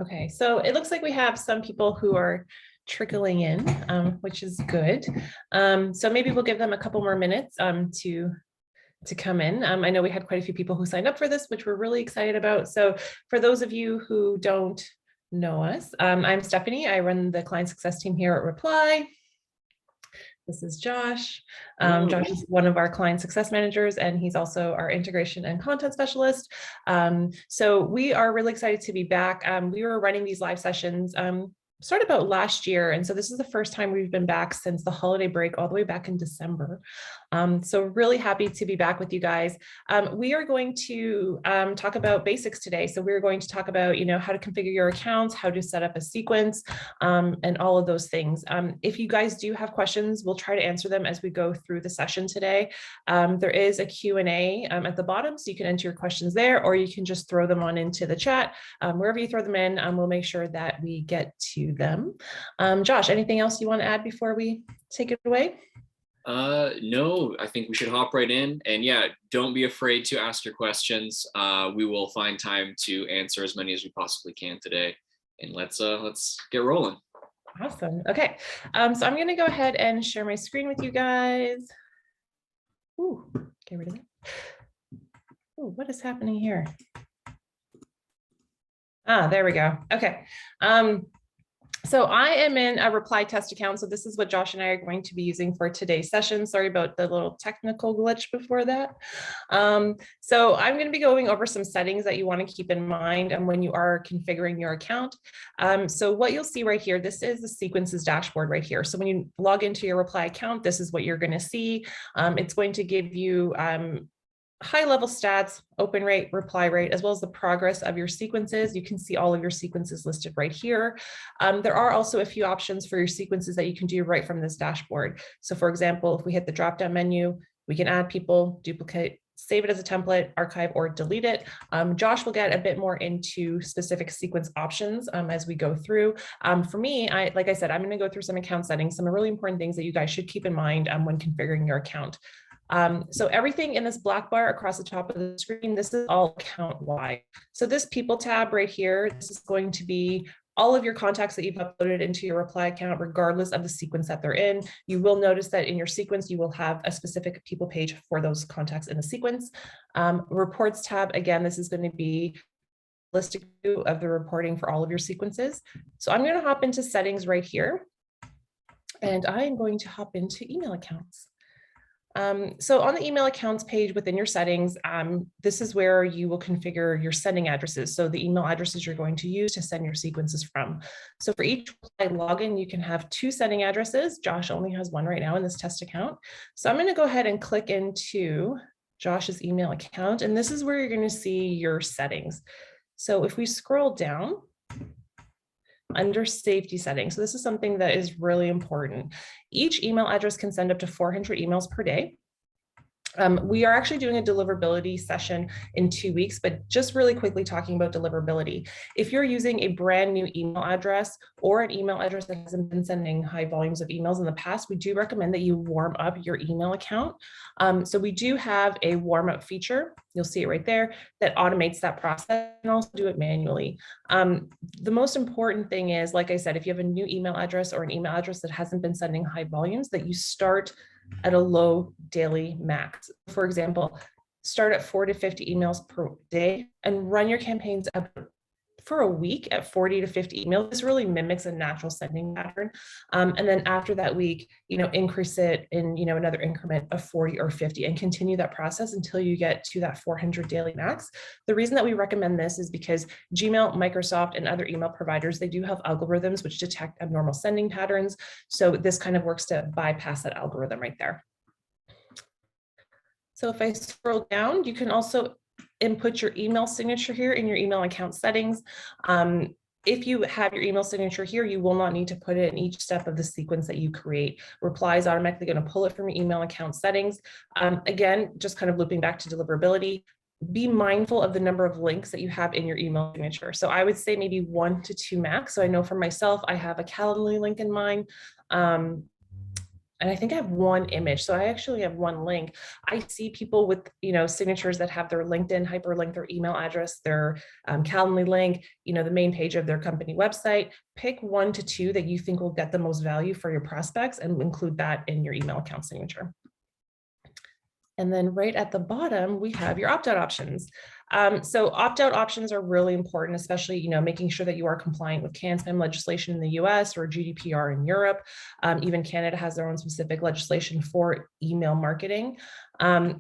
Okay, so it looks like we have some people who are trickling in, which is good. So maybe we'll give them a couple more minutes to come in. I know we had quite a few people who signed up for this, which we're really excited about. So for those of you who don't know us, I'm Stephanie. I run the client success team here at Reply. This is Josh. Josh is one of our client success managers, and he's also our integration and content specialist. So we are really excited to be back. We were running these live sessions started about last year. And so this is the first time we've been back since the holiday break, all the way back in December. So really happy to be back with you guys. We are going to talk about basics today. So we're going to talk about, how to configure your accounts, how to set up a sequence, and all of those things. If you guys do have questions, we'll try to answer them as we go through the session today. There is a Q&A at the bottom, so you can enter your questions there, or you can just throw them on into the chat. Wherever you throw them in, we'll make sure that we get to them. Josh, anything else you want to add before we take it away? No, I think we should hop right in. And yeah, don't be afraid to ask your questions. We will find time to answer as many as we possibly can today. And let's get rolling. Awesome. Okay. So I'm going to go ahead and share my screen with you guys. Ooh, get rid of that. Ooh, what is happening here? There we go. Okay. So I am in a reply test account. So this is what Josh and I are going to be using for today's session. Sorry about the little technical glitch before that. So I'm going to be going over some settings that you want to keep in mind and when you are configuring your account. So what you'll see right here, this is the sequences dashboard right here. So when you log into your reply account, this is what you're going to see. It's going to give you high-level stats, open rate, reply rate, as well as the progress of your sequences. You can see all of your sequences listed right here. There are also a few options for your sequences that you can do right from this dashboard. So for example, if we hit the drop-down menu, we can add people, duplicate, save it as a template, archive, or delete it. Josh will get a bit more into specific sequence options as we go through. For me, like I said, I'm going to go through some account settings, some really important things that you guys should keep in mind when configuring your account. So everything in this black bar across the top of the screen, this is all account wide. So this people tab right here, this is going to be all of your contacts that you've uploaded into your reply account, regardless of the sequence that they're in. You will notice that in your sequence, you will have a specific people page for those contacts in the sequence. Reports tab, again, this is going to be a holistic view of the reporting for all of your sequences. So I'm going to hop into settings right here, and I am going to hop into email accounts. So on the email accounts page within your settings, this is where you will configure your sending addresses. So the email addresses you're going to use to send your sequences from. So for each login, you can have 2 sending addresses. Josh only has 1 right now in this test account. So I'm going to go ahead and click into Josh's email account, and this is where you're going to see your settings. So if we scroll down, under safety settings. So this is something that is really important. Each email address can send up to 400 emails per day. We are actually doing a deliverability session in 2 weeks, but just really quickly talking about deliverability. If you're using a brand new email address or an email address that hasn't been sending high volumes of emails in the past, we do recommend that you warm up your email account. So we do have a warm up feature. You'll see it right there that automates that process and also do it manually. The most important thing is, like I said, if you have a new email address or an email address that hasn't been sending high volumes, that you start at a low daily max. For example, start at 4 to 50 emails per day and run your campaigns up for a week at 40 to 50 emails. This really mimics a natural sending pattern. And then after that week, increase it in, another increment of 40 or 50 and continue that process until you get to that 400 daily max. The reason that we recommend this is because Gmail, Microsoft, and other email providers, they do have algorithms which detect abnormal sending patterns. So this kind of works to bypass that algorithm right there. So if I scroll down, you can also input your email signature here in your email account settings. If you have your email signature here, you will not need to put it in each step of the sequence that you create. Reply is automatically going to pull it from your email account settings. Again, just kind of looping back to deliverability, be mindful of the number of links that you have in your email signature. So I would say maybe 1 to 2 max. So I know for myself, I have a Calendly link in mine. and I think I have one image. So I actually have one link. I see people with, signatures that have their LinkedIn hyperlink, their email address, their Calendly link, the main page of their company website. Pick 1 to 2 that you think will get the most value for your prospects and include that in your email account signature. And then right at the bottom, we have your opt-out options. So opt-out options are really important, especially, making sure that you are compliant with CAN-SPAM legislation in the US or GDPR in Europe. Even Canada has their own specific legislation for email marketing.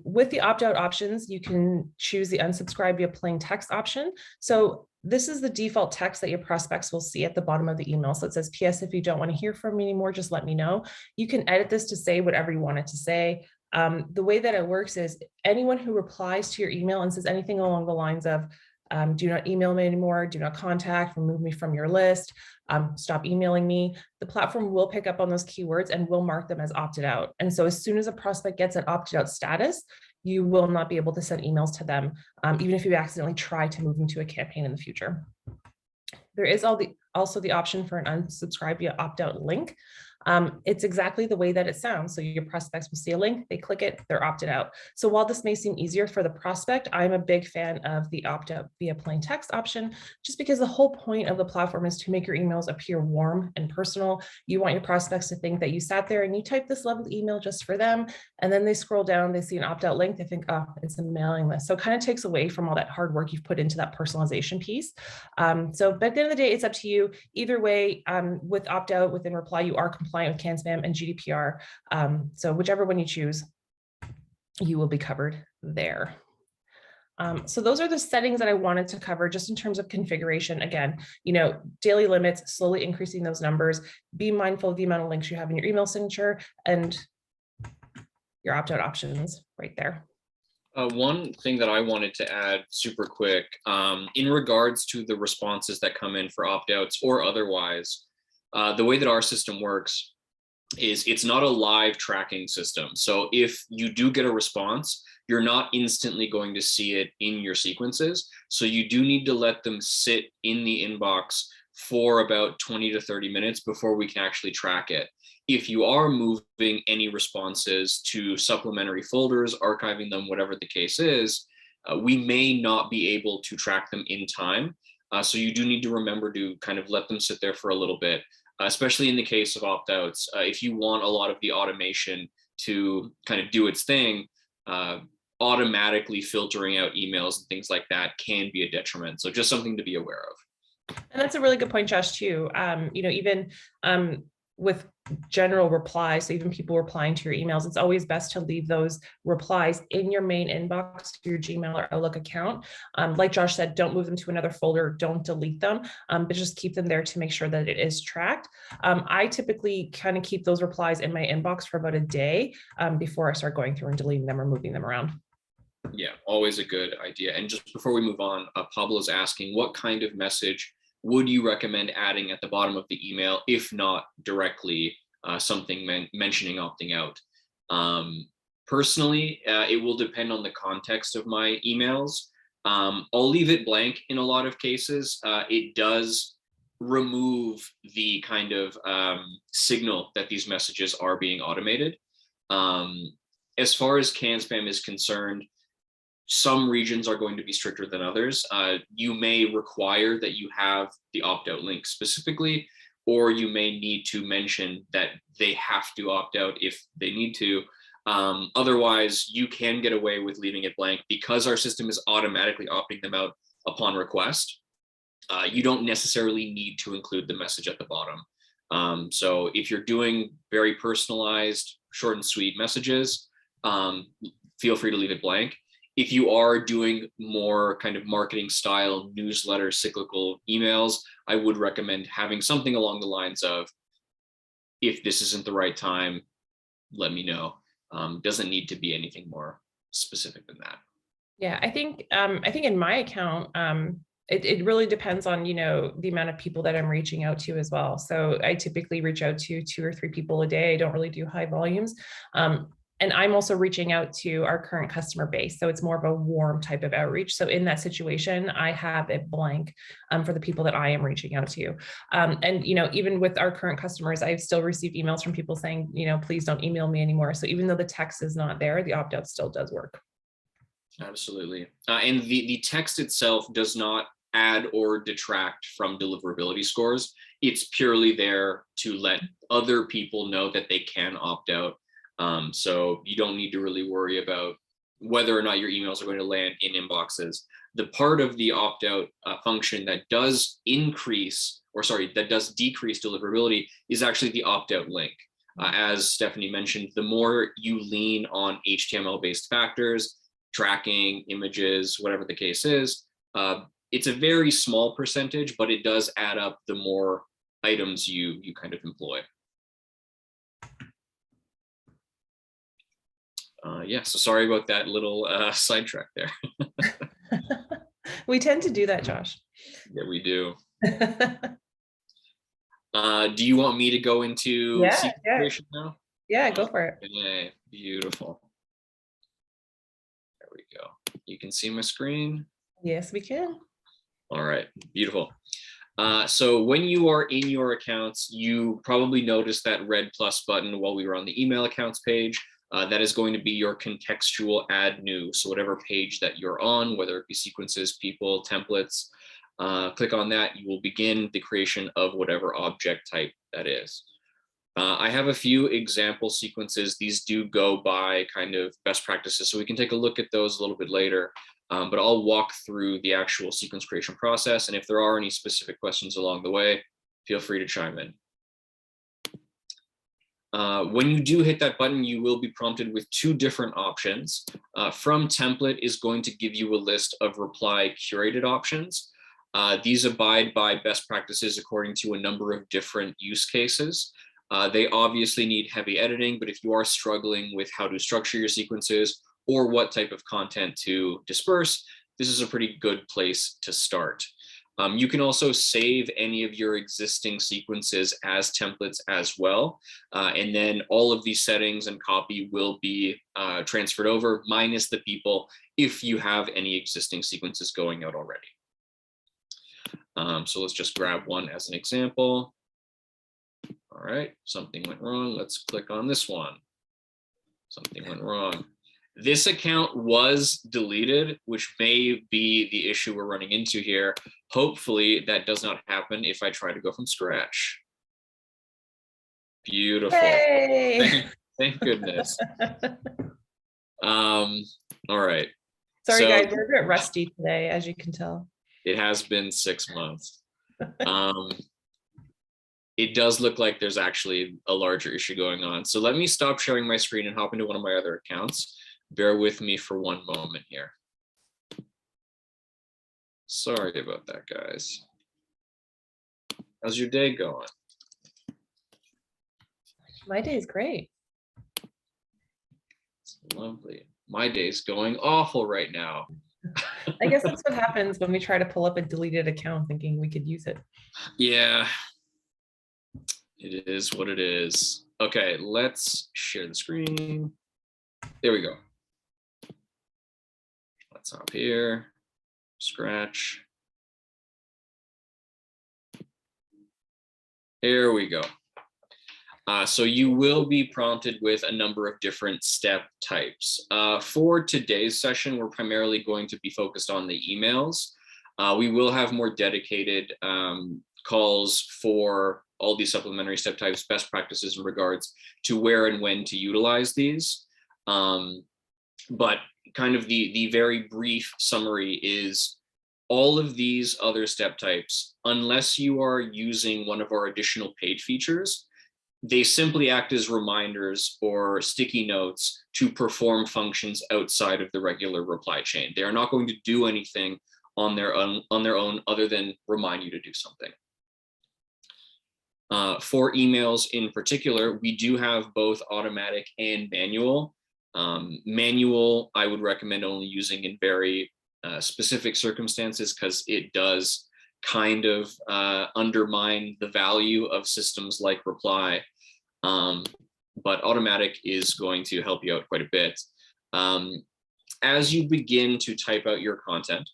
With the opt-out options, you can choose the unsubscribe via plain text option. So this is the default text that your prospects will see at the bottom of the email. So it says, PS, if you don't want to hear from me anymore, just let me know. You can edit this to say whatever you want it to say. The way that it works is anyone who replies to your email and says anything along the lines of, do not email me anymore, do not contact, remove me from your list, stop emailing me, the platform will pick up on those keywords and will mark them as opted out. And so as soon as a prospect gets an opted out status, you will not be able to send emails to them, even if you accidentally try to move them to a campaign in the future. There is also the option for an unsubscribe via opt-out link. It's exactly the way that it sounds. So your prospects will see a link, they click it, they're opted out. So while this may seem easier for the prospect, I'm a big fan of the opt-out via plain text option, just because the whole point of the platform is to make your emails appear warm and personal. You want your prospects to think that you sat there and you typed this lovely email just for them. And then they scroll down, they see an opt-out link, they think, oh, it's a mailing list. So it kind of takes away from all that hard work you've put into that personalization piece. But at the end of the day, it's up to you. Either way, with opt-out, within reply, you are compliant with CAN-SPAM and GDPR. So whichever one you choose, you will be covered there. So those are the settings that I wanted to cover just in terms of configuration. Again, daily limits, slowly increasing those numbers. Be mindful of the amount of links you have in your email signature and your opt-out options right there. One thing that I wanted to add super quick, in regards to the responses that come in for opt-outs or otherwise, the way that our system works is it's not a live tracking system. So if you do get a response, you're not instantly going to see it in your sequences. So you do need to let them sit in the inbox for about 20 to 30 minutes before we can actually track it. If you are moving any responses to supplementary folders, archiving them, whatever the case is, we may not be able to track them in time. So you do need to remember to kind of let them sit there for a little bit, especially in the case of opt-outs. If you want a lot of the automation to kind of do its thing, automatically filtering out emails and things like that can be a detriment. So just something to be aware of. And that's a really good point, Josh, too. Even with general replies, so even people replying to your emails, it's always best to leave those replies in your main inbox to your Gmail or Outlook account. Like Josh said, don't move them to another folder, don't delete them, but just keep them there to make sure that it is tracked. I typically kind of keep those replies in my inbox for about a day before I start going through and deleting them or moving them around. Yeah, always a good idea. And just before we move on, Pablo's asking, what kind of message would you recommend adding at the bottom of the email, if not directly something mentioning opting out? Personally, it will depend on the context of my emails. I'll leave it blank in a lot of cases. It does remove the kind of signal that these messages are being automated. As far as CAN-SPAM is concerned, some regions are going to be stricter than others. You may require that you have the opt-out link specifically, or you may need to mention that they have to opt out if they need to. Otherwise, you can get away with leaving it blank because our system is automatically opting them out upon request. You don't necessarily need to include the message at the bottom. So if you're doing very personalized, short and sweet messages, feel free to leave it blank. If you are doing more kind of marketing style newsletter cyclical emails, I would recommend having something along the lines of, if this isn't the right time, let me know. Doesn't need to be anything more specific than that. Yeah, I think in my account, it really depends on, the amount of people that I'm reaching out to as well. So I typically reach out to 2 or 3 people a day. I don't really do high volumes. And I'm also reaching out to our current customer base. So it's more of a warm type of outreach. So in that situation, I have it blank for the people that I am reaching out to. And, even with our current customers, I've still received emails from people saying, please don't email me anymore. So even though the text is not there, the opt-out still does work. Absolutely. And the text itself does not add or detract from deliverability scores. It's purely there to let other people know that they can opt out. So you don't need to really worry about whether or not your emails are going to land in inboxes. The part of the opt-out function that does decrease deliverability is actually the opt-out link. As Stephanie mentioned, the more you lean on HTML-based factors, tracking, images, whatever the case is, it's a very small percentage, but it does add up the more items you kind of employ. So sorry about that little sidetrack there. We tend to do that, Josh. Yeah, we do. Do you want me to go into sequence creation now? Yeah, go for it. Okay, beautiful. There we go. You can see my screen? Yes, we can. All right, beautiful. So when you are in your accounts, you probably noticed that red plus button while we were on the email accounts page. That is going to be your contextual add new. So whatever page that you're on, whether it be sequences, people, templates, click on that. You will begin the creation of whatever object type that is. I have a few example sequences. These do go by kind of best practices, so we can take a look at those a little bit later. But I'll walk through the actual sequence creation process. And if there are any specific questions along the way, feel free to chime in. When you do hit that button, you will be prompted with two different options. From template is going to give you a list of reply curated options. These abide by best practices according to a number of different use cases. They obviously need heavy editing, but if you are struggling with how to structure your sequences or what type of content to disperse, this is a pretty good place to start. You can also save any of your existing sequences as templates as well. And then all of these settings and copy will be transferred over, minus the people, if you have any existing sequences going out already. So let's just grab one as an example. All right, something went wrong. Let's click on this one. Something went wrong. This account was deleted, which may be the issue we're running into here. Hopefully that does not happen if I try to go from scratch. Beautiful. Hey! Thank goodness. All right. Sorry, guys, we're a bit rusty today, as you can tell. It has been 6 months. It does look like there's actually a larger issue going on. So let me stop sharing my screen and hop into one of my other accounts. Bear with me for one moment here. Sorry about that, guys. How's your day going? My day is great. It's lovely. My day's going awful right now. I guess that's what happens when we try to pull up a deleted account thinking we could use it. Yeah, it is what it is. Okay, let's share the screen. There we go. Let's hop here, scratch. There we go. So you will be prompted with a number of different step types. For today's session, we're primarily going to be focused on the emails. We will have more dedicated calls for all these supplementary step types, best practices in regards to where and when to utilize these. But kind of the very brief summary is all of these other step types, unless you are using one of our additional paid features, they simply act as reminders or sticky notes to perform functions outside of the regular reply chain. They are not going to do anything on their own other than remind you to do something. For emails in particular, we do have both automatic and manual. Manual, I would recommend only using in very specific circumstances because it does kind of undermine the value of systems like reply. but automatic is going to help you out quite a bit. As you begin to type out your content,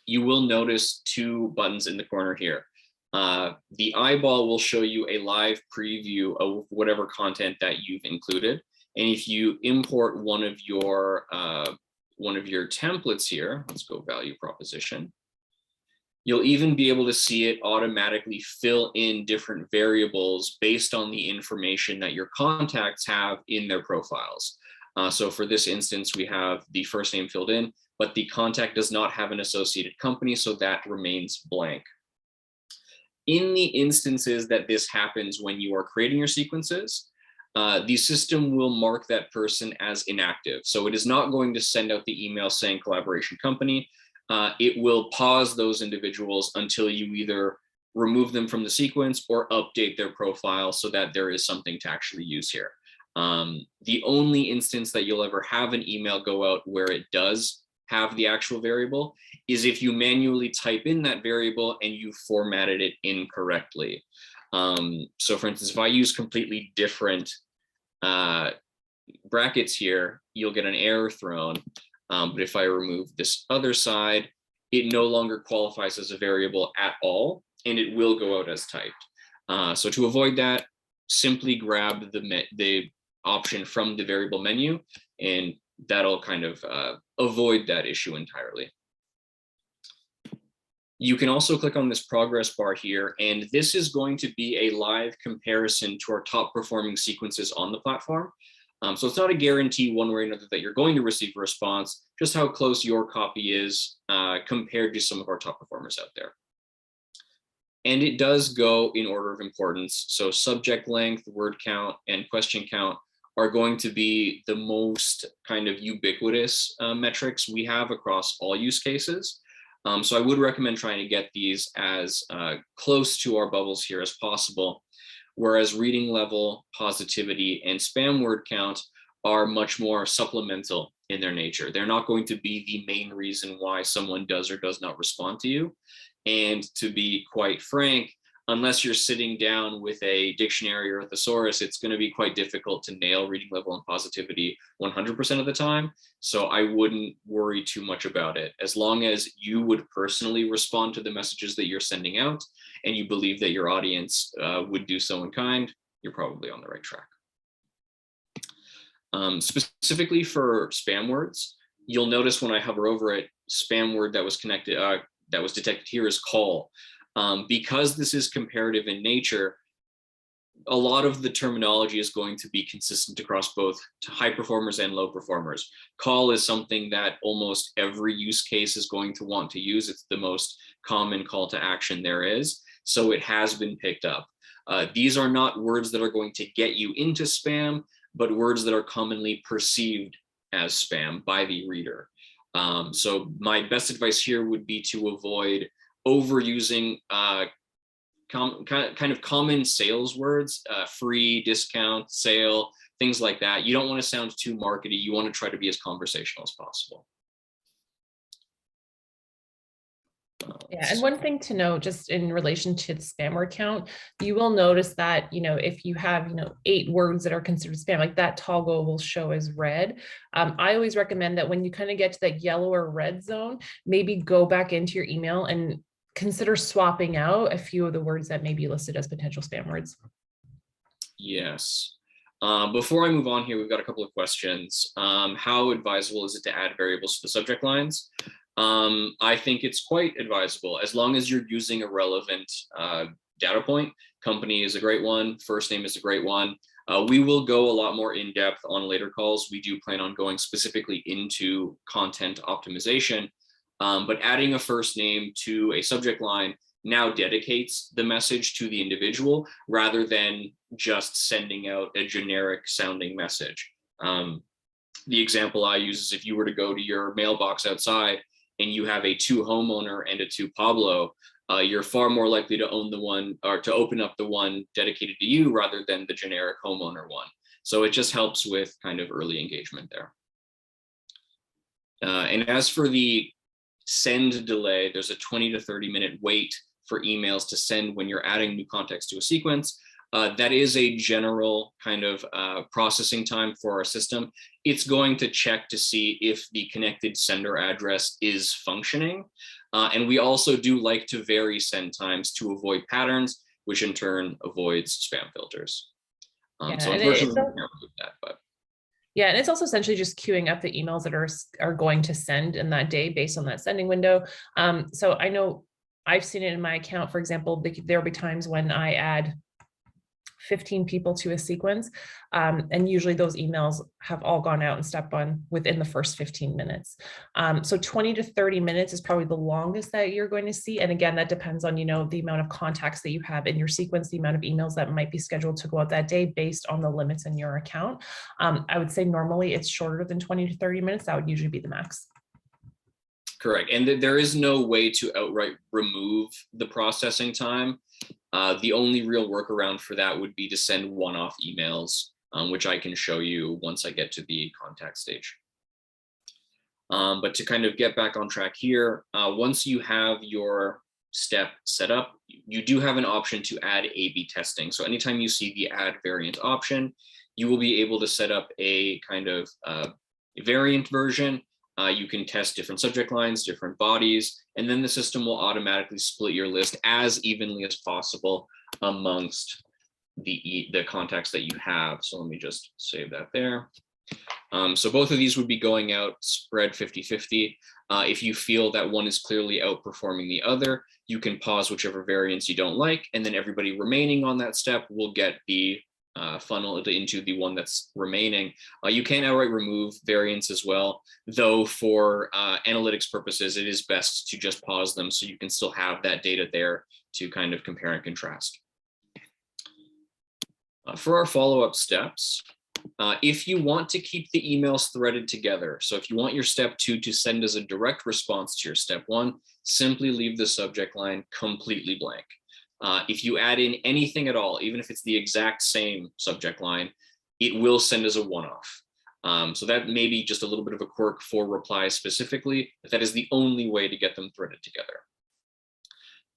you will notice two buttons in the corner here. The eyeball will show you a live preview of whatever content that you've included. And if you import one of your templates here, let's go value proposition, you'll even be able to see it automatically fill in different variables based on the information that your contacts have in their profiles. So for this instance, we have the first name filled in, but the contact does not have an associated company, so that remains blank. In the instances that this happens when you are creating your sequences, the system will mark that person as inactive. So it is not going to send out the email saying collaboration company. It will pause those individuals until you either remove them from the sequence or update their profile so that there is something to actually use here. The only instance that you'll ever have an email go out where it does have the actual variable is if you manually type in that variable and you formatted it incorrectly. So for instance, if I use completely different brackets here, you'll get an error thrown. But if I remove this other side, it no longer qualifies as a variable at all, and it will go out as typed. So to avoid that, simply grab the option from the variable menu, and that'll kind of avoid that issue entirely. You can also click on this progress bar here, and this is going to be a live comparison to our top performing sequences on the platform. So it's not a guarantee one way or another that you're going to receive a response, just how close your copy is compared to some of our top performers out there. And it does go in order of importance. So subject length, word count, and question count are going to be the most kind of ubiquitous metrics we have across all use cases. So I would recommend trying to get these as close to our bubbles here as possible, whereas reading level, positivity, and spam word count are much more supplemental in their nature. They're not going to be the main reason why someone does or does not respond to you. And to be quite frank, unless you're sitting down with a dictionary or a thesaurus, it's going to be quite difficult to nail reading level and positivity 100% of the time. So I wouldn't worry too much about it. As long as you would personally respond to the messages that you're sending out and you believe that your audience would do so in kind, you're probably on the right track. Specifically for spam words, you'll notice when I hover over it, spam word that was connected, that was detected here is call. Because this is comparative in nature, a lot of the terminology is going to be consistent across both high performers and low performers. Call is something that almost every use case is going to want to use. It's the most common call to action there is, so it has been picked up. These are not words that are going to get you into spam, but words that are commonly perceived as spam by the reader. So my best advice here would be to avoid overusing kind of common sales words, free, discount, sale, things like that. You don't want to sound too markety. You want to try to be as conversational as possible. Yeah, and one thing to note, just in relation to the spam word count, you will notice that, if you have, 8 words that are considered spam, like that toggle will show as red. I always recommend that when you kind of get to that yellow or red zone, maybe go back into your email and consider swapping out a few of the words that may be listed as potential spam words. Yes. Before I move on here, we've got a couple of questions. How advisable is it to add variables to the subject lines? I think it's quite advisable as long as you're using a relevant data point. Company is a great one. First name is a great one. We will go a lot more in depth on later calls. We do plan on going specifically into content optimization, but adding a first name to a subject line now dedicates the message to the individual rather than just sending out a generic sounding message. The example I use is if you were to go to your mailbox outside and you have a to homeowner and a to Pablo, you're far more likely to own the one or to open up the one dedicated to you rather than the generic homeowner one. So it just helps with kind of early engagement there. And as for the send delay, there's a 20 to 30 minute wait for emails to send when you're adding new context to a sequence. That is a general kind of processing time for our system. It's going to check to see if the connected sender address is functioning. And we also do like to vary send times to avoid patterns, which in turn avoids spam filters. Yeah, So and unfortunately, we can't remove that, but. Yeah, and it's also essentially just queuing up the emails that are going to send in that day based on that sending window. So I know I've seen it in my account, for example, there'll be times when I add 15 people to a sequence. And usually those emails have all gone out and step on within the first 15 minutes. So 20 to 30 minutes is probably the longest that you're going to see. And again, that depends on, the amount of contacts that you have in your sequence, the amount of emails that might be scheduled to go out that day based on the limits in your account. I would say normally it's shorter than 20 to 30 minutes. That would usually be the max. Correct. And there is no way to outright remove the processing time. The only real workaround for that would be to send one-off emails, which I can show you once I get to the contact stage. But to kind of get back on track here, once you have your step set up, you do have an option to add A/B testing. So anytime you see the add variant option, you will be able to set up a kind of variant version. You can test different subject lines, different bodies, and then the system will automatically split your list as evenly as possible amongst the contacts that you have. So let me just save that there. So both of these would be going out spread 50-50. If you feel that one is clearly outperforming the other, you can pause whichever variants you don't like, and then everybody remaining on that step will get the funneled into the one that's remaining. You can outright remove variants as well, though for analytics purposes, it is best to just pause them so you can still have that data there to kind of compare and contrast. For our follow-up steps, if you want to keep the emails threaded together, so if you want your step 2 to send as a direct response to your step 1, simply leave the subject line completely blank. If you add in anything at all, even if it's the exact same subject line, it will send as a one-off. So that may be just a little bit of a quirk for replies specifically, but that is the only way to get them threaded together.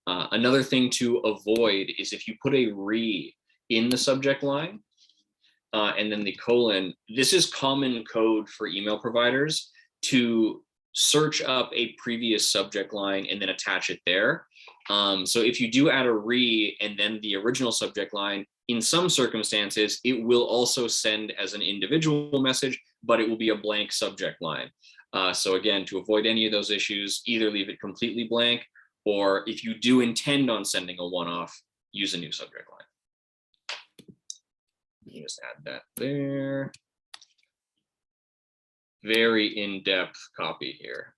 Another thing to avoid is if you put a re in the subject line and then the colon, this is common code for email providers to search up a previous subject line and then attach it there. So if you do add a re and then the original subject line, in some circumstances, it will also send as an individual message, but it will be a blank subject line. So again, to avoid any of those issues, either leave it completely blank, or if you do intend on sending a one-off, use a new subject line. Let me just add that there. Very in-depth copy here.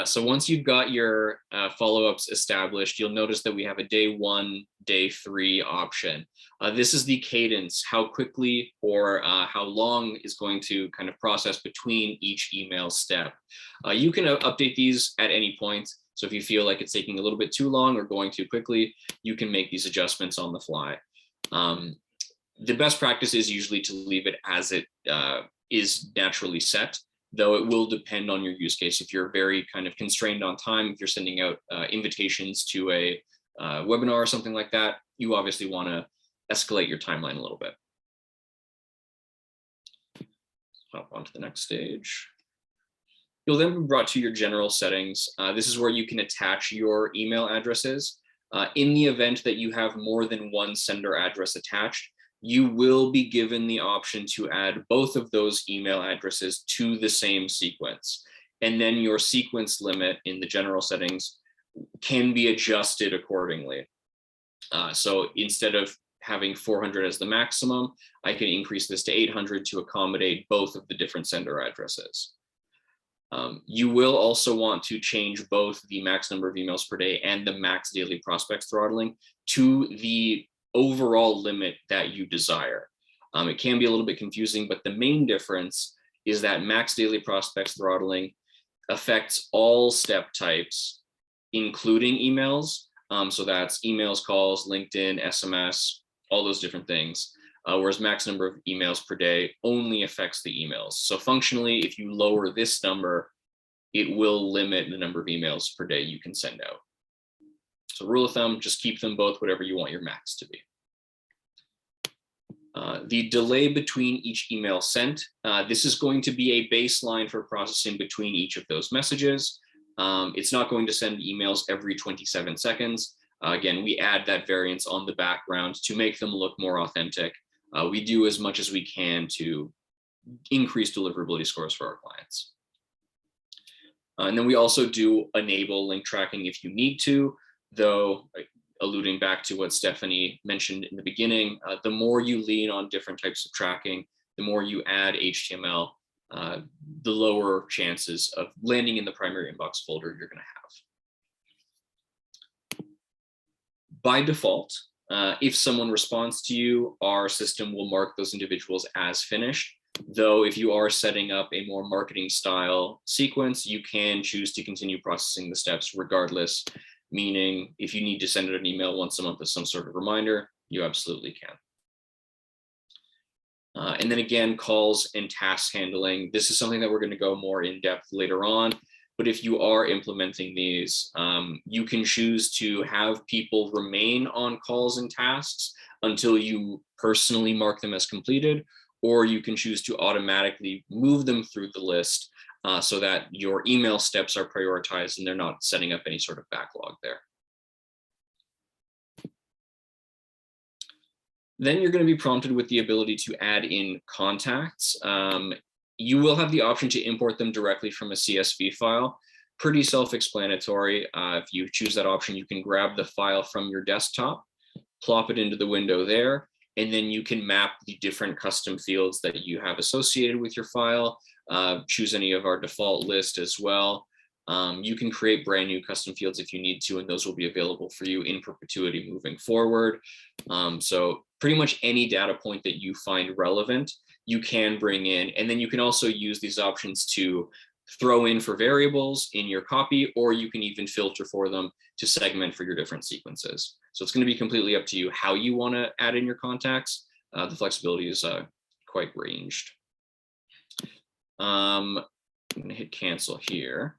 So once you've got your follow-ups established, you'll notice that we have a day 1, day 3 option. This is the cadence, how quickly or how long is going to kind of process between each email step. You can update these at any point. So if you feel like it's taking a little bit too long or going too quickly, you can make these adjustments on the fly. The best practice is usually to leave it as it is naturally set, though it will depend on your use case. If you're very kind of constrained on time, if you're sending out invitations to a webinar or something like that, you obviously want to escalate your timeline a little bit. Hop on to the next stage. You'll then be brought to your general settings. This is where you can attach your email addresses. In the event that you have more than one sender address attached, you will be given the option to add both of those email addresses to the same sequence. And then your sequence limit in the general settings can be adjusted accordingly. So instead of having 400 as the maximum, I can increase this to 800 to accommodate both of the different sender addresses. You will also want to change both the max number of emails per day and the max daily prospects throttling to the overall limit that you desire. It can be a little bit confusing, but the main difference is that max daily prospects throttling affects all step types, including emails. So that's emails, calls, LinkedIn, SMS, all those different things. Whereas max number of emails per day only affects the emails. So functionally, if you lower this number, it will limit the number of emails per day you can send out. So rule of thumb, just keep them both whatever you want your max to be. The delay between each email sent, this is going to be a baseline for processing between each of those messages. It's not going to send emails every 27 seconds. Again, we add that variance on the background to make them look more authentic. We do as much as we can to increase deliverability scores for our clients. And then we also do enable link tracking if you need to, though, alluding back to what Stephanie mentioned in the beginning, the more you lean on different types of tracking, the more you add HTML, the lower chances of landing in the primary inbox folder you're going to have. By default, if someone responds to you, our system will mark those individuals as finished. Though if you are setting up a more marketing style sequence, you can choose to continue processing the steps regardless, meaning if you need to send out an email once a month as some sort of reminder, you absolutely can. And then again, calls and task handling. This is something that we're going to go more in depth later on. But if you are implementing these, you can choose to have people remain on calls and tasks until you personally mark them as completed, or you can choose to automatically move them through the list so that your email steps are prioritized and they're not setting up any sort of backlog there. Then you're going to be prompted with the ability to add in contacts. You will have the option to import them directly from a CSV file. Pretty self-explanatory. If you choose that option, you can grab the file from your desktop, plop it into the window there, and then you can map the different custom fields that you have associated with your file. Choose any of our default list as well. You can create brand new custom fields if you need to, and those will be available for you in perpetuity moving forward. So pretty much any data point that you find relevant, you can bring in. And then you can also use these options to throw in for variables in your copy, or you can even filter for them to segment for your different sequences. So it's going to be completely up to you how you want to add in your contacts. The flexibility is quite ranged. I'm going to hit cancel here.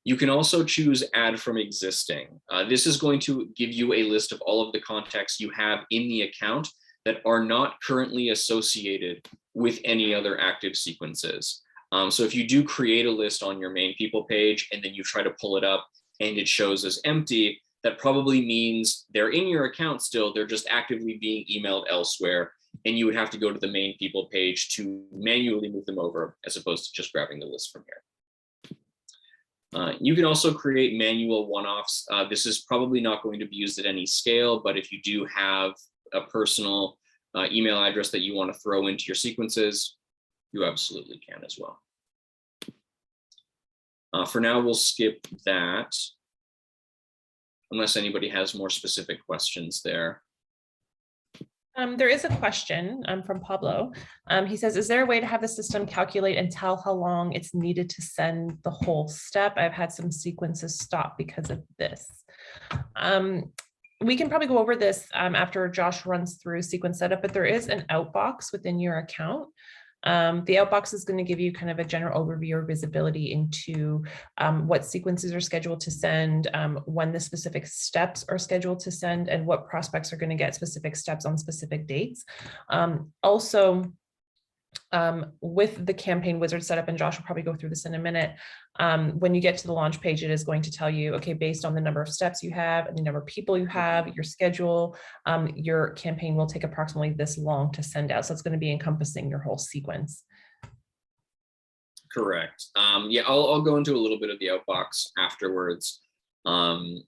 You can also choose add from existing. This is going to give you a list of all of the contacts you have in the account that are not currently associated with any other active sequences. So if you do create a list on your main people page and then you try to pull it up and it shows as empty, that probably means they're in your account still, they're just actively being emailed elsewhere, and you would have to go to the main people page to manually move them over as opposed to just grabbing the list from here. You can also create manual one-offs. This is probably not going to be used at any scale, but if you do have a personal email address that you want to throw into your sequences, you absolutely can as well. For now, we'll skip that, unless anybody has more specific questions there. There is a question from Pablo. He says, is there a way to have the system calculate and tell how long it's needed to send the whole step? I've had some sequences stop because of this. We can probably go over this after Josh runs through sequence setup, but there is an outbox within your account. The outbox is going to give you kind of a general overview or visibility into what sequences are scheduled to send, when the specific steps are scheduled to send, and what prospects are going to get specific steps on specific dates. Also, with the campaign wizard setup, and Josh will probably go through this in a minute, when you get to the launch page, it is going to tell you, okay, based on the number of steps you have and the number of people you have, your schedule, your campaign will take approximately this long to send out. So it's going to be encompassing your whole sequence. Correct. Yeah, I'll go into a little bit of the outbox afterwards.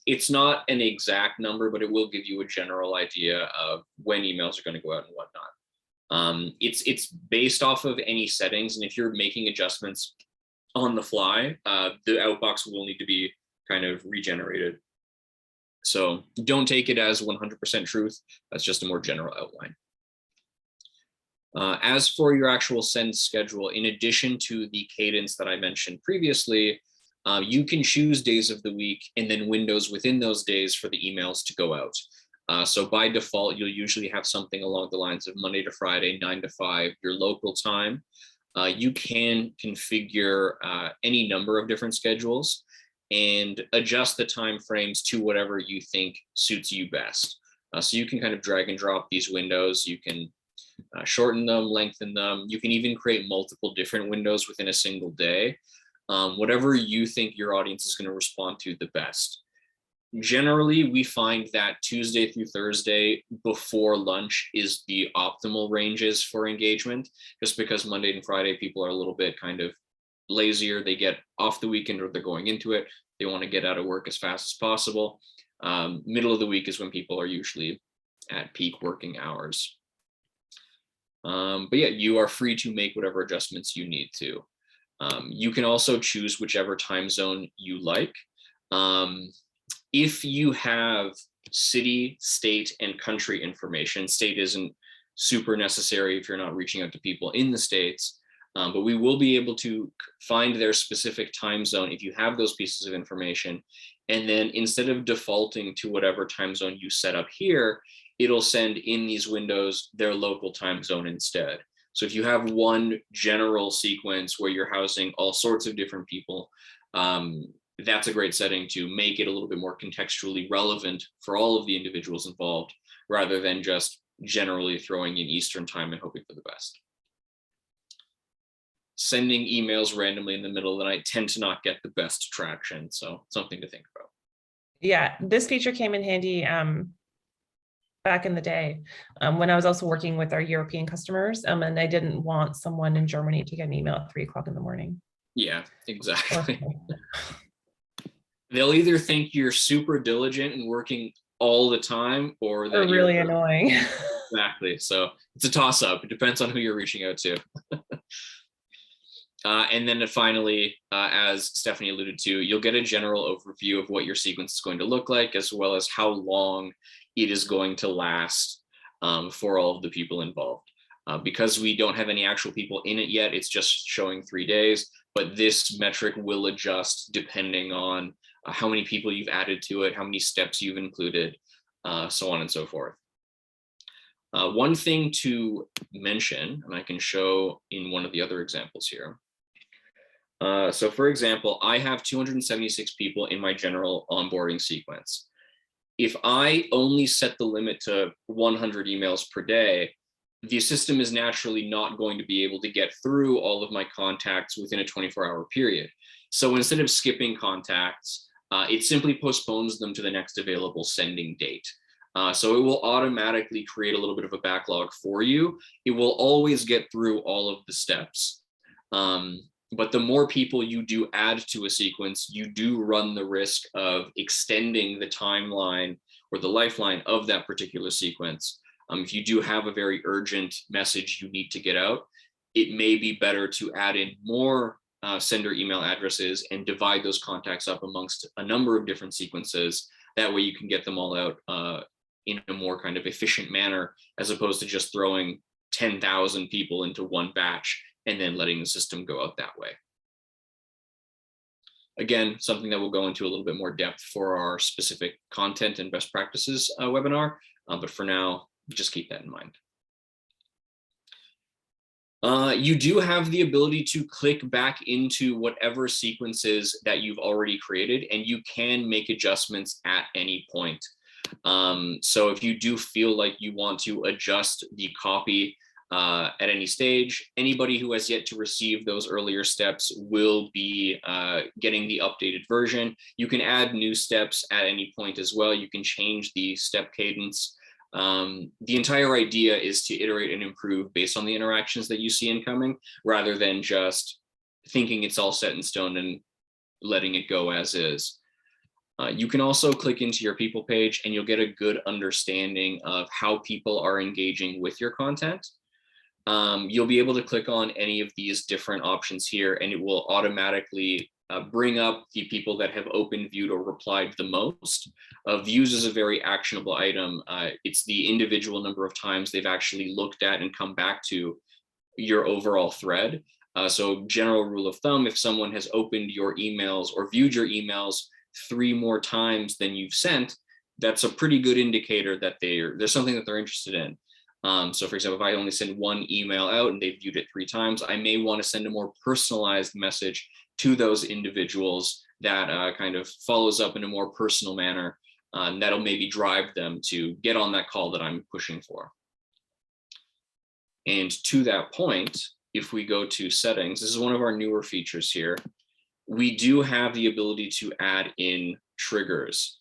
It's not an exact number, but it will give you a general idea of when emails are going to go out and whatnot. It's based off of any settings, and if you're making adjustments on the fly, the outbox will need to be kind of regenerated. So don't take it as 100% truth. That's just a more general outline. As for your actual send schedule, in addition to the cadence that I mentioned previously, you can choose days of the week and then windows within those days for the emails to go out. So by default, you'll usually have something along the lines of Monday to Friday, 9 to 5, your local time. You can configure any number of different schedules. and adjust the time frames to whatever you think suits you best. So you can kind of drag and drop these windows. You can shorten them, lengthen them. You can even create multiple different windows within a single day. Whatever you think your audience is going to respond to the best. Generally, we find that Tuesday through Thursday before lunch is the optimal ranges for engagement, just because Monday and Friday people are a little bit kind of lazier. They get off the weekend or they're going into it. They want to get out of work as fast as possible. Middle of the week is when people are usually at peak working hours. But yeah, you are free to make whatever adjustments you need to. You can also choose whichever time zone you like. If you have city, state, and country information, state isn't super necessary if you're not reaching out to people in the States, but we will be able to find their specific time zone if you have those pieces of information. And then instead of defaulting to whatever time zone you set up here, it'll send in these windows their local time zone instead. So if you have one general sequence where you're housing all sorts of different people, that's a great setting to make it a little bit more contextually relevant for all of the individuals involved, rather than just generally throwing in Eastern time and hoping for the best. Sending emails randomly in the middle of the night tend to not get the best traction, so something to think about. Yeah, this feature came in handy back in the day when I was also working with our European customers, and I didn't want someone in Germany to get an email at 3 o'clock in the morning. Yeah, exactly. They'll either think you're super diligent and working all the time, or that They're really annoying. Exactly. So it's a toss-up. It depends on who you're reaching out to. And then finally, as Stephanie alluded to, you'll get a general overview of what your sequence is going to look like, as well as how long it is going to last for all of the people involved. Because we don't have any actual people in it yet, it's just showing 3 days, but this metric will adjust depending on how many people you've added to it, how many steps you've included, so on and so forth. One thing to mention, and I can show in one of the other examples here. So for example, I have 276 people in my general onboarding sequence. If I only set the limit to 100 emails per day, the system is naturally not going to be able to get through all of my contacts within a 24-hour period. So instead of skipping contacts, it simply postpones them to the next available sending date. So it will automatically create a little bit of a backlog for you. It will always get through all of the steps. But the more people you do add to a sequence, you do run the risk of extending the timeline or the lifeline of that particular sequence. If you do have a very urgent message you need to get out, it may be better to add in more sender email addresses and divide those contacts up amongst a number of different sequences. That way you can get them all out in a more kind of efficient manner, as opposed to just throwing 10,000 people into one batch and then letting the system go out that way. Again, something that we'll go into a little bit more depth for our specific content and best practices webinar, but for now, just keep that in mind. You do have the ability to click back into whatever sequences that you've already created, and you can make adjustments at any point. So if you do feel like you want to adjust the copy at any stage, anybody who has yet to receive those earlier steps will be getting the updated version. You can add new steps at any point as well. You can change the step cadence. The entire idea is to iterate and improve based on the interactions that you see incoming, rather than just thinking it's all set in stone and letting it go as is. You can also click into your people page and you'll get a good understanding of how people are engaging with your content. You'll be able to click on any of these different options here, and it will automatically bring up the people that have opened, viewed, or replied the most. Views is a very actionable item. It's the individual number of times they've actually looked at and come back to your overall thread. So general rule of thumb, if someone has opened your emails or viewed your emails 3 more times than you've sent, that's a pretty good indicator that there's something that they're interested in. So for example, if I only send 1 email out and they've viewed it 3 times, I may want to send a more personalized message to those individuals that kind of follows up in a more personal manner. That'll maybe drive them to get on that call that I'm pushing for. And to that point, if we go to settings, this is one of our newer features here. We do have the ability to add in triggers.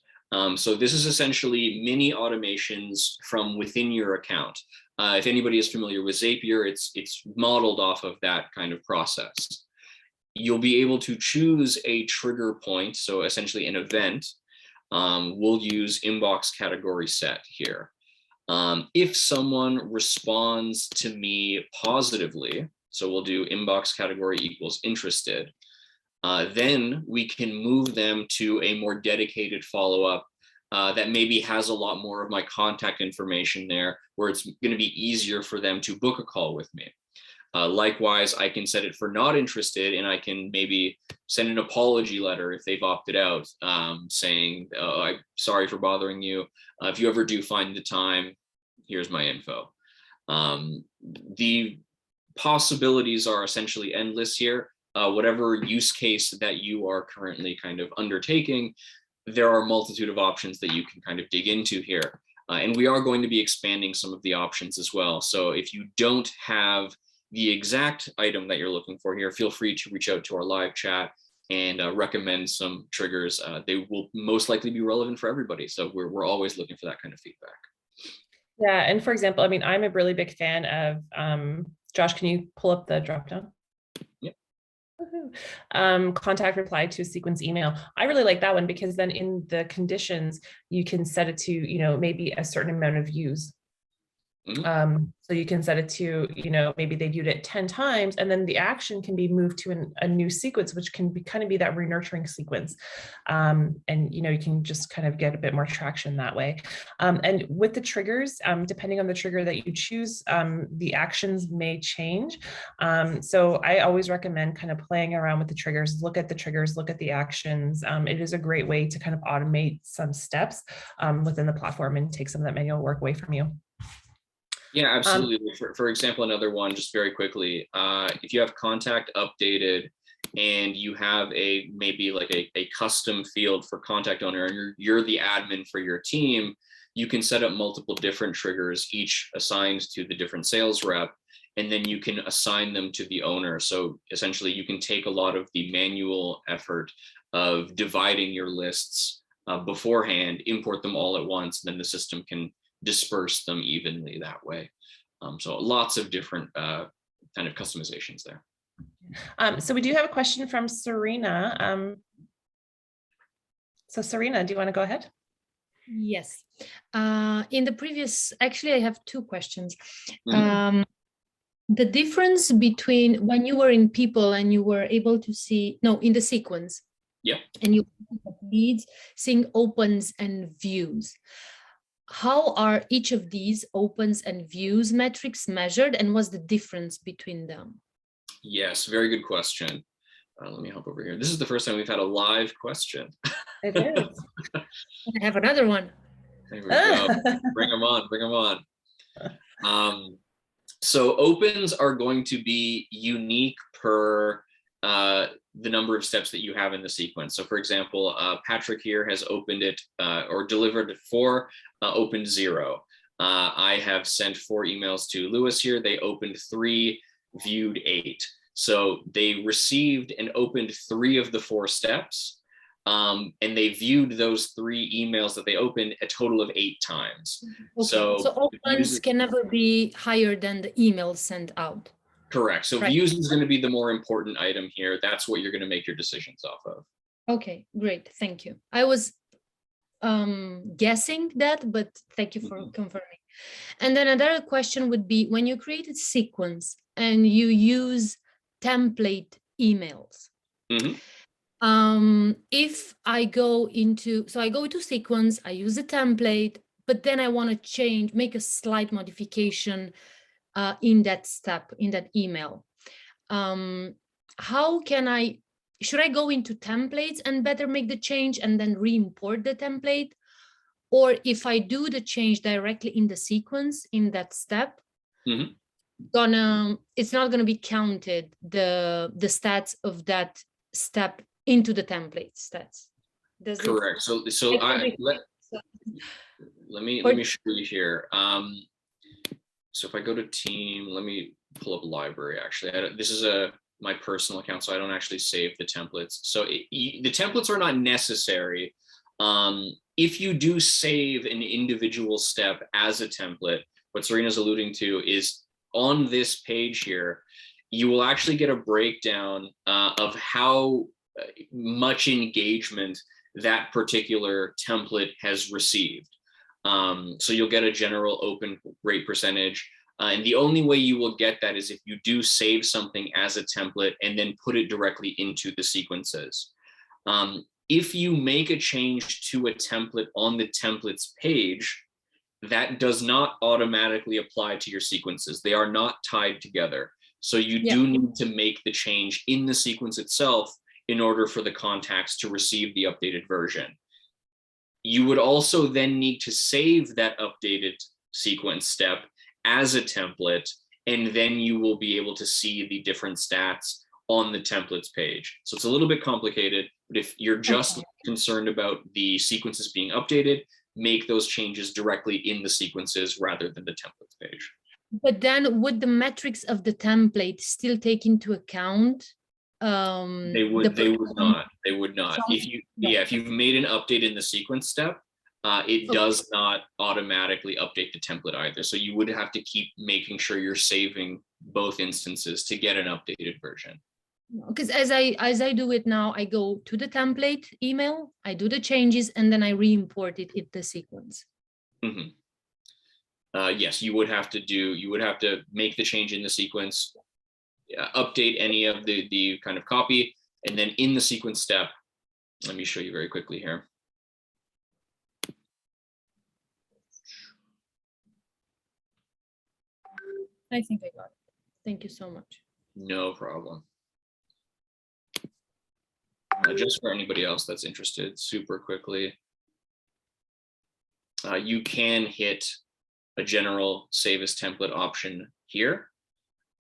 So this is essentially mini automations from within your account. If anybody is familiar with Zapier, it's modeled off of that kind of process. You'll be able to choose a trigger point, so essentially an event. We'll use inbox category set here. If someone responds to me positively, so we'll do inbox category equals interested, then we can move them to a more dedicated follow-up that maybe has a lot more of my contact information there, where it's going to be easier for them to book a call with me. Likewise, I can set it for not interested, and I can maybe send an apology letter if they've opted out, saying, I'm sorry for bothering you. If you ever do find the time, here's my info. The possibilities are essentially endless here. Whatever use case that you are currently kind of undertaking, there are a multitude of options that you can kind of dig into here. And we are going to be expanding some of the options as well. So if you don't have the exact item that you're looking for here, feel free to reach out to our live chat and recommend some triggers. They will most likely be relevant for everybody. So we're always looking for that kind of feedback. Yeah, and for example, I mean, I'm a really big fan of, Josh, can you pull up the dropdown? Yep. Contact reply to a sequence email. I really like that one because then in the conditions, you can set it to, you know, maybe a certain amount of views. So you can set it to, you know, maybe they viewed it 10 times, and then the action can be moved to a new sequence, which can be kind of be that re-nurturing sequence. And, you know, you can just kind of get a bit more traction that way. And with the triggers, depending on the trigger that you choose, the actions may change. So I always recommend kind of playing around with the triggers, look at the triggers, look at the actions. It is a great way to kind of automate some steps within the platform and take some of that manual work away from you. Yeah, absolutely. For example, another one, just very quickly, if you have contact updated and you have maybe like a custom field for contact owner, and you're the admin for your team, you can set up multiple different triggers, each assigned to the different sales rep, and then you can assign them to the owner. So essentially you can take a lot of the manual effort of dividing your lists beforehand, import them all at once, and then the system can disperse them evenly that way. So lots of different kind of customizations there. So we do have a question from Serena. So Serena, do you want to go ahead? Yes. In the previous, actually, I have two questions. The difference between when you were in people and you were able to see, no, in the sequence. Yeah. And you leads, seeing opens and views. How are each of these opens and views metrics measured, and what's the difference between them? Yes, very good question. Let me hop over here. This is the first time we've had a live question. It is. I have another one. There we go. Bring them on, bring them on. So opens are going to be unique per the number of steps that you have in the sequence. So for example, Patrick here has opened it or delivered it 4, opened 0. I have sent 4 emails to Lewis here. They opened 3, viewed 8. So they received and opened 3 of the 4 steps. And they viewed those 3 emails that they opened a total of 8 times. Okay. So opens can never be higher than the emails sent out. Correct. So right. Views is going to be the more important item here. That's what you're going to make your decisions off of. Okay, great. Thank you. I was guessing that, but thank you for confirming. And then another question would be, when you create a sequence and you use template emails, if I go into, so I go to sequence, I use the template, but then I want to change, make a slight modification in that step, in that email. How can should I go into templates and better make the change and then re-import the template? Or if I do the change directly in the sequence, in that step, it's not gonna be counted, the stats of that step into the template stats. Does it- Correct. So let me show you here. So if I go to team, let me pull up library. Actually, this is my personal account, so I don't actually save the templates. So the templates are not necessary. If you do save an individual step as a template, what Serena's alluding to is on this page here, you will actually get a breakdown of how much engagement that particular template has received. So you'll get a general open rate percentage. And the only way you will get that is if you do save something as a template and then put it directly into the sequences. If you make a change to a template on the templates page, that does not automatically apply to your sequences. They are not tied together. So you do need to make the change in the sequence itself in order for the contacts to receive the updated version. You would also then need to save that updated sequence step as a template, and then you will be able to see the different stats on the templates page. So it's a little bit complicated, but if you're just concerned about the sequences being updated, make those changes directly in the sequences rather than the templates page. But then would the metrics of the template still take into account? They would not. If you've made an update in the sequence step, it does not automatically update the template either. So you would have to keep making sure you're saving both instances to get an updated version. Because as I do it now, I go to the template email, I do the changes, and then I re-import it in the sequence. Mm-hmm. Yes, you would have to make the change in the sequence, update any of the kind of copy, and then in the sequence step, let me show you very quickly here. I think I got it. Thank you so much. No problem. Just for anybody else that's interested, super quickly, you can hit a general save as template option here.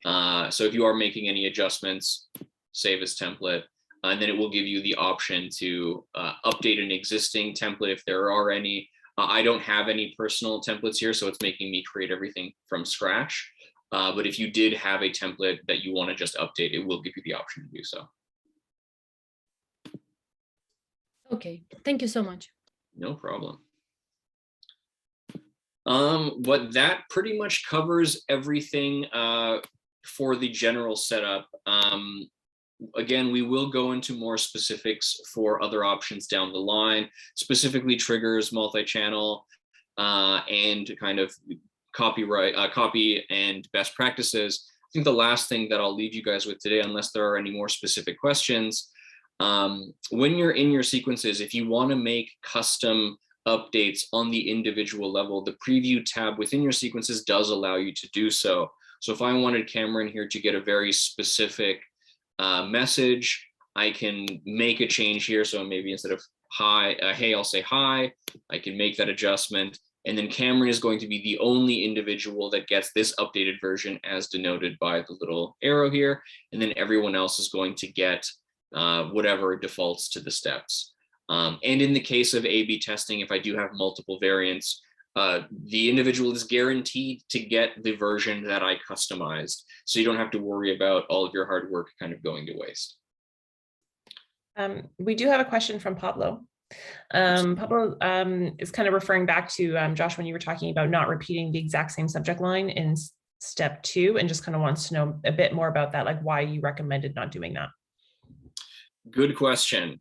So if you are making any adjustments, save as template, and then it will give you the option to update an existing template if there are any. I don't have any personal templates here, so it's making me create everything from scratch. But if you did have a template that you want to just update, it will give you the option to do so. Okay, thank you so much. No problem. But that pretty much covers everything for the general setup. Again, we will go into more specifics for other options down the line, specifically triggers, multi-channel, and kind of copy and best practices. I think the last thing that I'll leave you guys with today, unless there are any more specific questions, when you're in your sequences, if you want to make custom updates on the individual level, the preview tab within your sequences does allow you to do so. So if I wanted Cameron here to get a very specific message, I can make a change here. So maybe instead of hi, hey, I'll say hi. I can make that adjustment. And then Cameron is going to be the only individual that gets this updated version as denoted by the little arrow here. And then everyone else is going to get whatever defaults to the steps. And in the case of A/B testing, if I do have multiple variants, the individual is guaranteed to get the version that I customized. So you don't have to worry about all of your hard work kind of going to waste. We do have a question from Pablo. Pablo is kind of referring back to Josh, when you were talking about not repeating the exact same subject line in step 2, and just kind of wants to know a bit more about that, like why you recommended not doing that. Good question.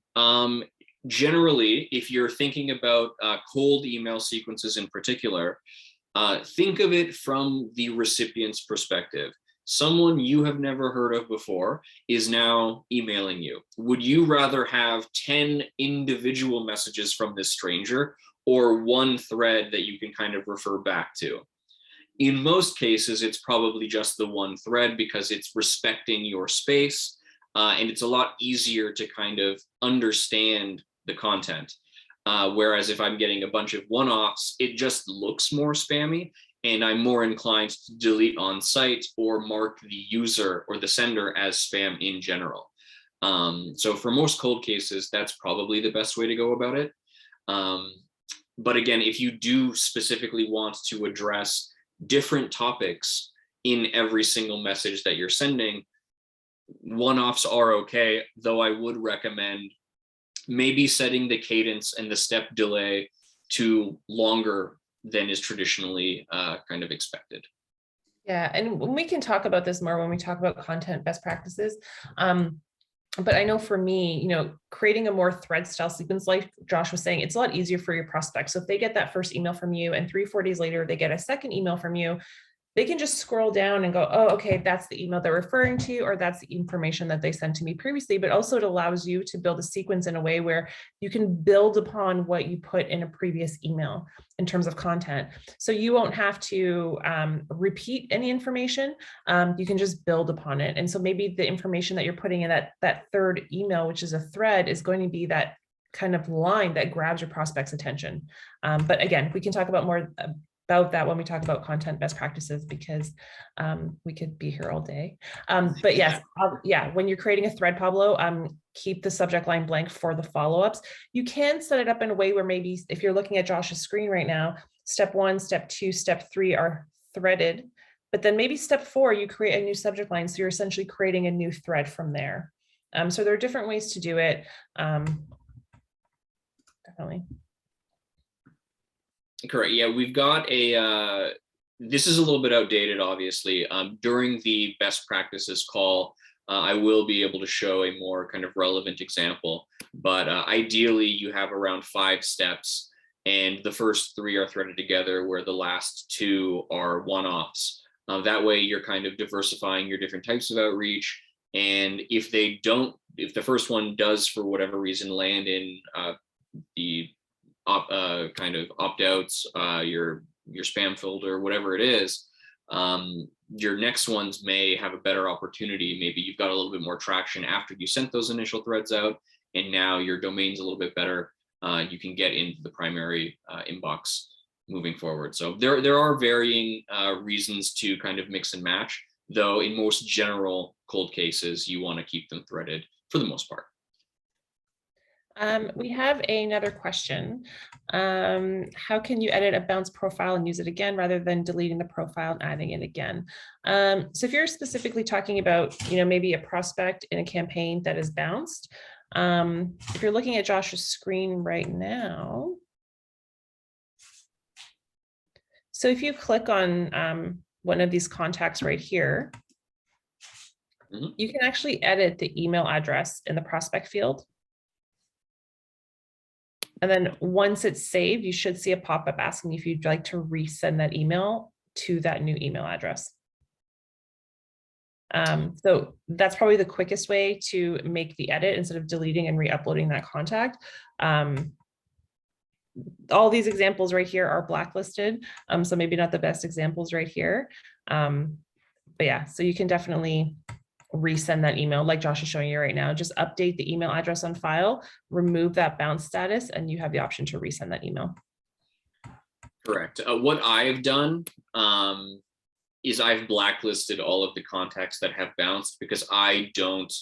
Generally, if you're thinking about cold email sequences in particular, think of it from the recipient's perspective. Someone you have never heard of before is now emailing you. Would you rather have 10 individual messages from this stranger or one thread that you can kind of refer back to? In most cases, it's probably just the one thread because it's respecting your space. And it's a lot easier to kind of understand the content. Whereas if I'm getting a bunch of one-offs, it just looks more spammy, and I'm more inclined to delete on site or mark the user or the sender as spam in general. So for most cold cases, that's probably the best way to go about it. But again, if you do specifically want to address different topics in every single message that you're sending, one-offs are okay, though I would recommend maybe setting the cadence and the step delay to longer than is traditionally kind of expected. Yeah, and we can talk about this more when we talk about content best practices. But I know for me, creating a more thread style sequence, like Josh was saying, it's a lot easier for your prospects. So if they get that first email from you and 3-4 days later, they get a second email from you, they can just scroll down and go, oh, okay, that's the email they're referring to, or that's the information that they sent to me previously. But also it allows you to build a sequence in a way where you can build upon what you put in a previous email in terms of content. So you won't have to repeat any information. You can just build upon it. And so maybe the information that you're putting in that third email, which is a thread, is going to be that kind of line that grabs your prospect's attention. But again, we can talk about more about that when we talk about content best practices, because we could be here all day. But yes, when you're creating a thread, Pablo, keep the subject line blank for the follow-ups. You can set it up in a way where maybe if you're looking at Josh's screen right now, step 1, step 2, step 3 are threaded, but then maybe step 4, you create a new subject line. So you're essentially creating a new thread from there. So there are different ways to do it. Definitely. Correct. Yeah, we've got this is a little bit outdated, obviously. During the best practices call, I will be able to show a more kind of relevant example, but ideally you have around 5 steps, and the first 3 are threaded together where the last 2 are one-offs. That way you're kind of diversifying your different types of outreach. And if the first one does, for whatever reason, land in the kind of opt-outs, your spam folder, whatever it is, your next ones may have a better opportunity. Maybe you've got a little bit more traction after you sent those initial threads out, and now your domain's a little bit better. You can get into the primary inbox moving forward. So there are varying reasons to kind of mix and match, though in most general cold cases, you want to keep them threaded for the most part. We have another question. How can you edit a bounce profile and use it again rather than deleting the profile and adding it again? So if you're specifically talking about, maybe a prospect in a campaign that is bounced, if you're looking at Josh's screen right now, so if you click on one of these contacts right here, you can actually edit the email address in the prospect field. And then once it's saved, you should see a pop-up asking if you'd like to resend that email to that new email address. So that's probably the quickest way to make the edit instead of deleting and re-uploading that contact. All these examples right here are blacklisted, so maybe not the best examples right here. But yeah, so you can definitely resend that email like Josh is showing you right now. Just update the email address on file, remove that bounce status, and you have the option to resend that email. Correct. What I've done is I've blacklisted all of the contacts that have bounced because I don't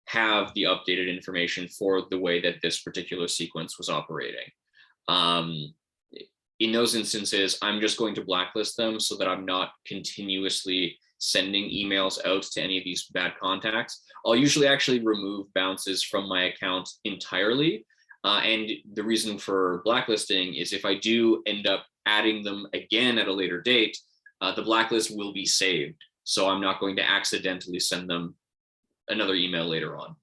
have the updated information for the way that this particular sequence was operating. In those instances, I'm just going to blacklist them so that I'm not continuously sending emails out to any of these bad contacts. I'll usually actually remove bounces from my account entirely. And the reason for blacklisting is if I do end up adding them again at a later date, the blacklist will be saved. So I'm not going to accidentally send them another email later on.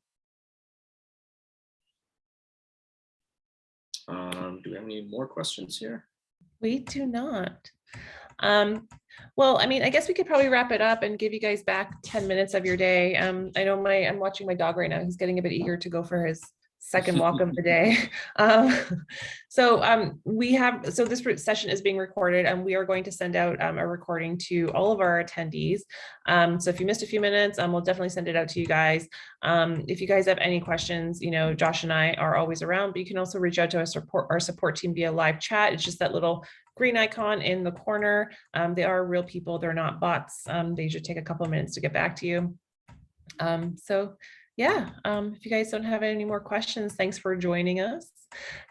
Do we have any more questions here? We do not. Well, I mean, I guess we could probably wrap it up and give you guys back 10 minutes of your day. I know I'm watching my dog right now. He's getting a bit eager to go for his second walk of the day. So this session is being recorded, and we are going to send out a recording to all of our attendees. So if you missed a few minutes, we'll definitely send it out to you guys. If you guys have any questions, Josh and I are always around, but you can also reach out to our support team via live chat. It's just that little green icon in the corner. They are real people. They're not bots. They should take a couple of minutes to get back to you. So yeah, if you guys don't have any more questions, thanks for joining us.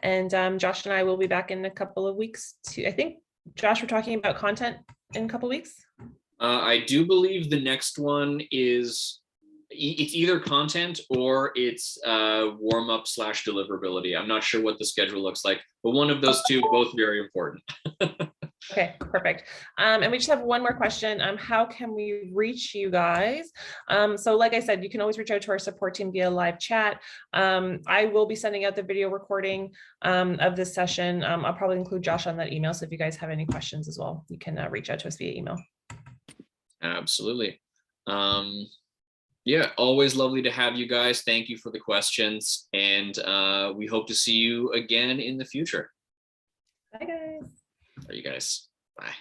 And Josh and I will be back in a couple of weeks I think, Josh, we're talking about content in a couple of weeks. I do believe the next one is it's either content or it's warm up / deliverability. I'm not sure what the schedule looks like, but one of those two, both very important. Okay, perfect. And we just have one more question. How can we reach you guys? So like I said, you can always reach out to our support team via live chat. I will be sending out the video recording of this session. I'll probably include Josh on that email. So if you guys have any questions as well, you can reach out to us via email. Absolutely. Yeah, always lovely to have you guys. Thank you for the questions. And we hope to see you again in the future. Bye, guys. All right, you guys. Bye.